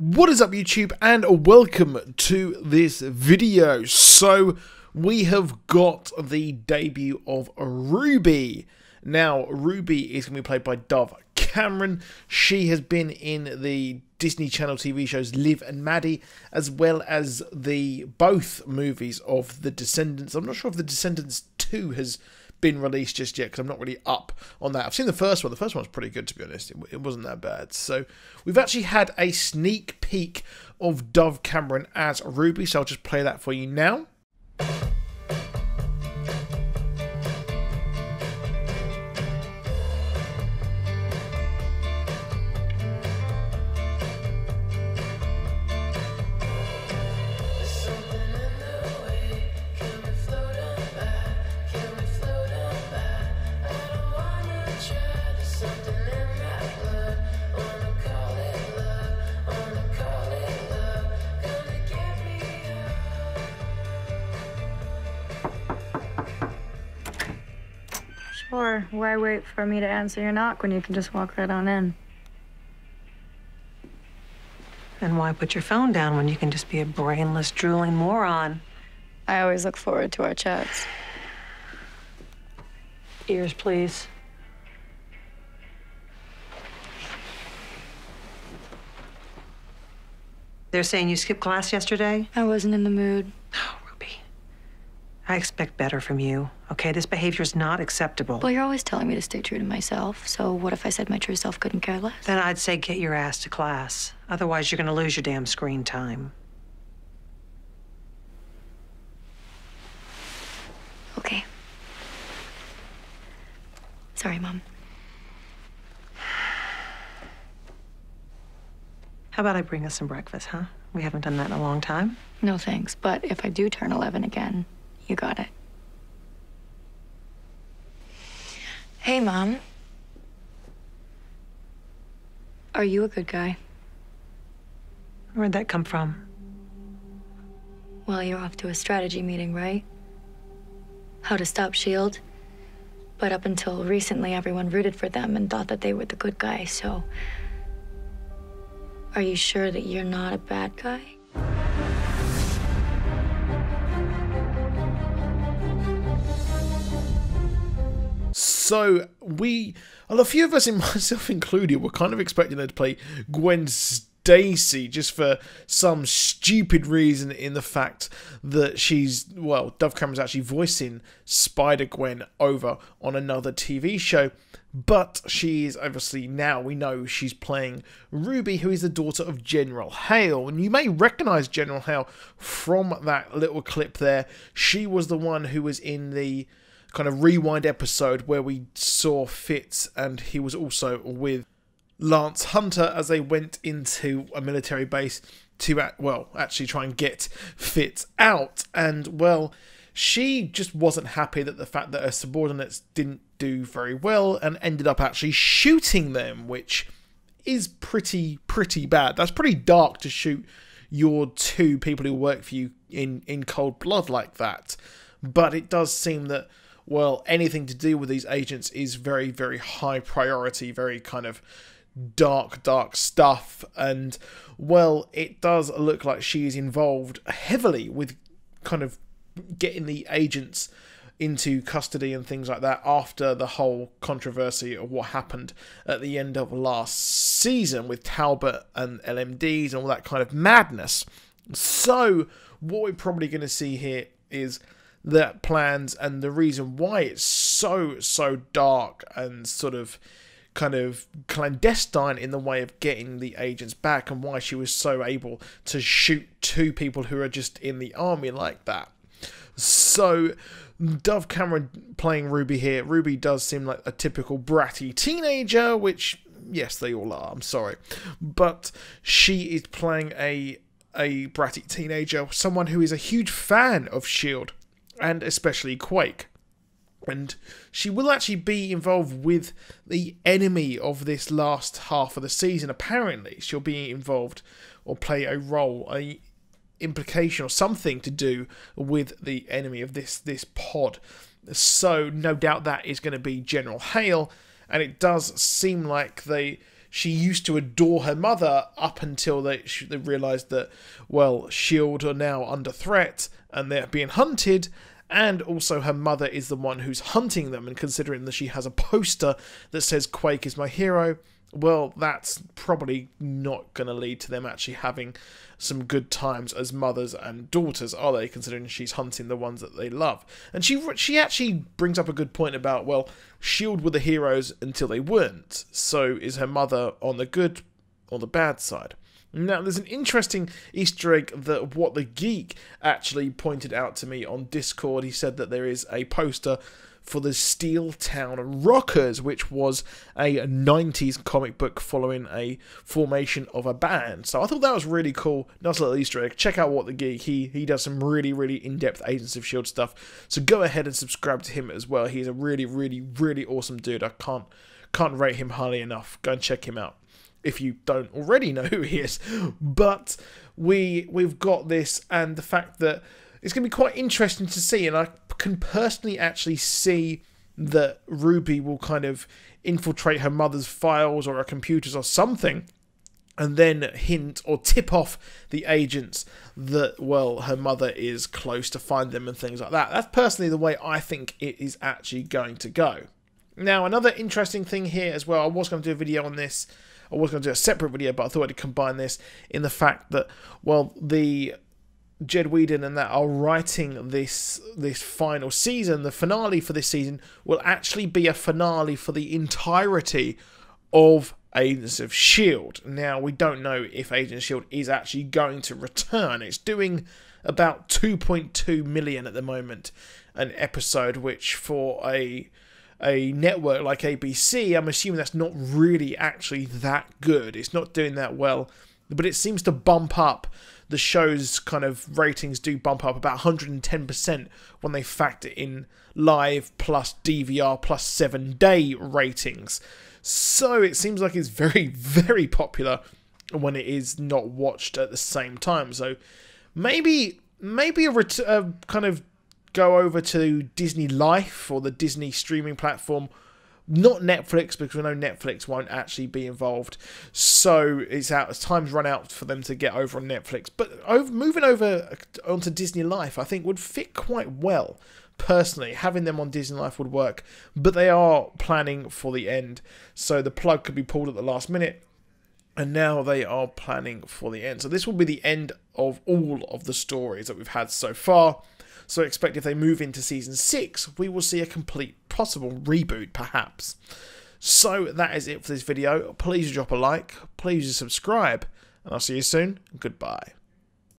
What is up, YouTube, and welcome to this video. So we have got the debut of Ruby. Now Ruby is going to be played by Dove Cameron. She has been in the Disney Channel TV shows Liv and Maddie, as well as the both movies of The Descendants. I'm not sure if The Descendants 2 has been released just yet, because I'm not really up on that. I've seen the first one. The first one was pretty good, to be honest. It wasn't that bad. So we've actually had a sneak peek of Dove Cameron as Ruby, so I'll just play that for you now. Sure, why wait for me to answer your knock when you can just walk right on in? And why put your phone down when you can just be a brainless, drooling moron? I always look forward to our chats. Ears, please. They're saying you skipped class yesterday? I wasn't in the mood. Oh, Ruby. I expect better from you, okay? This behavior is not acceptable. Well, you're always telling me to stay true to myself, so what if I said my true self couldn't care less? Then I'd say get your ass to class. Otherwise, you're gonna lose your damn screen time. Okay. Sorry, Mom. How about I bring us some breakfast, huh? We haven't done that in a long time. No thanks, but if I do turn 11 again, you got it. Hey, Mom. Are you a good guy? Where'd that come from? Well, you're off to a strategy meeting, right? How to stop S.H.I.E.L.D. But up until recently, everyone rooted for them and thought that they were the good guy, so... Are you sure that you're not a bad guy? So a few of us, and myself included, were kind of expecting her to play Gwen Stacy, just for some stupid reason in the fact that Dove Cameron's actually voicing Spider-Gwen over on another TV show. But she is obviously, now we know she's playing Ruby, who is the daughter of General Hale. And you may recognise General Hale from that little clip there. She was the one who was in the kind of rewind episode where we saw Fitz, and he was also with Lance Hunter as they went into a military base to, actually try and get Fitz out. And, she just wasn't happy that the fact that her subordinates didn't do very well and ended up actually shooting them, which is pretty bad. That's pretty dark to shoot your two people who work for you in cold blood like that. But it does seem that, anything to do with these agents is very, very high priority, very kind of dark stuff. And, it does look like she is involved heavily with kind of getting the agents into custody and things like that after the whole controversy of what happened at the end of last season with Talbot and LMDs and all that kind of madness. So what we're probably going to see here is that plans, and the reason why it's so dark and sort of kind of clandestine in the way of getting the agents back, and why she was so able to shoot two people who are just in the army like that. So Dove Cameron playing Ruby here. Ruby does seem like a typical bratty teenager, which, yes, they all are, I'm sorry. But she is playing a bratty teenager, someone who is a huge fan of S.H.I.E.L.D. and especially Quake. And she will actually be involved with the enemy of this last half of the season. Apparently, she'll be involved or play a role, a implication or something to do with the enemy of this pod. So no doubt that is going to be General Hale, and it does seem like she used to adore her mother up until they realised that, well, S.H.I.E.L.D. are now under threat and they're being hunted, and also her mother is the one who's hunting them, and considering that she has a poster that says Quake is my hero, well, that's probably not going to lead to them actually having some good times as mothers and daughters, are they, considering she's hunting the ones that they love. And she actually brings up a good point about, well, S.H.I.E.L.D. were the heroes until they weren't, so is her mother on the good or the bad side? Now, there's an interesting Easter egg that What the Geek actually pointed out to me on Discord. He said that there is a poster for the Steel Town Rockers, which was a 90s comic book following a formation of a band. So I thought that was really cool. Nice little Easter egg. Check out What the Geek. He does some really, really in-depth Agents of S.H.I.E.L.D. stuff. So go ahead and subscribe to him as well. He's a really, really, really awesome dude. I can't rate him highly enough. Go and check him out if you don't already know who he is. But we've got this, and the fact that it's going to be quite interesting to see, and I can personally actually see that Ruby will kind of infiltrate her mother's files or her computers or something, and then hint or tip off the agents that, well, her mother is close to find them and things like that. That's personally the way I think it is actually going to go. Now, another interesting thing here as well, I was going to do a video on this, I was going to do a separate video, but I thought I'd combine this in the fact that, well, the Jed Whedon and that are writing this final season. The finale for this season will actually be a finale for the entirety of Agents of S.H.I.E.L.D. Now, we don't know if Agents of S.H.I.E.L.D. is actually going to return. It's doing about 2.2 million at the moment an episode, which for a network like ABC, I'm assuming that's not really actually that good. It's not doing that well, but it seems to bump up. The show's kind of ratings do bump up about 110% when they factor in live plus DVR plus 7-day ratings. So it seems like it's very, very popular when it is not watched at the same time. So maybe a kind of go over to Disney Life or the Disney streaming platform. Not Netflix, because we know Netflix won't actually be involved. So it's out. Time's run out for them to get over on Netflix. But moving over onto Disney Life, I think would fit quite well. Personally, having them on Disney Life would work. But they are planning for the end. So the plug could be pulled at the last minute. And now they are planning for the end. So this will be the end of all of the stories that we've had so far. So I expect if they move into Season 6, we will see a complete possible reboot, perhaps. So that is it for this video. Please drop a like, please subscribe, and I'll see you soon. Goodbye.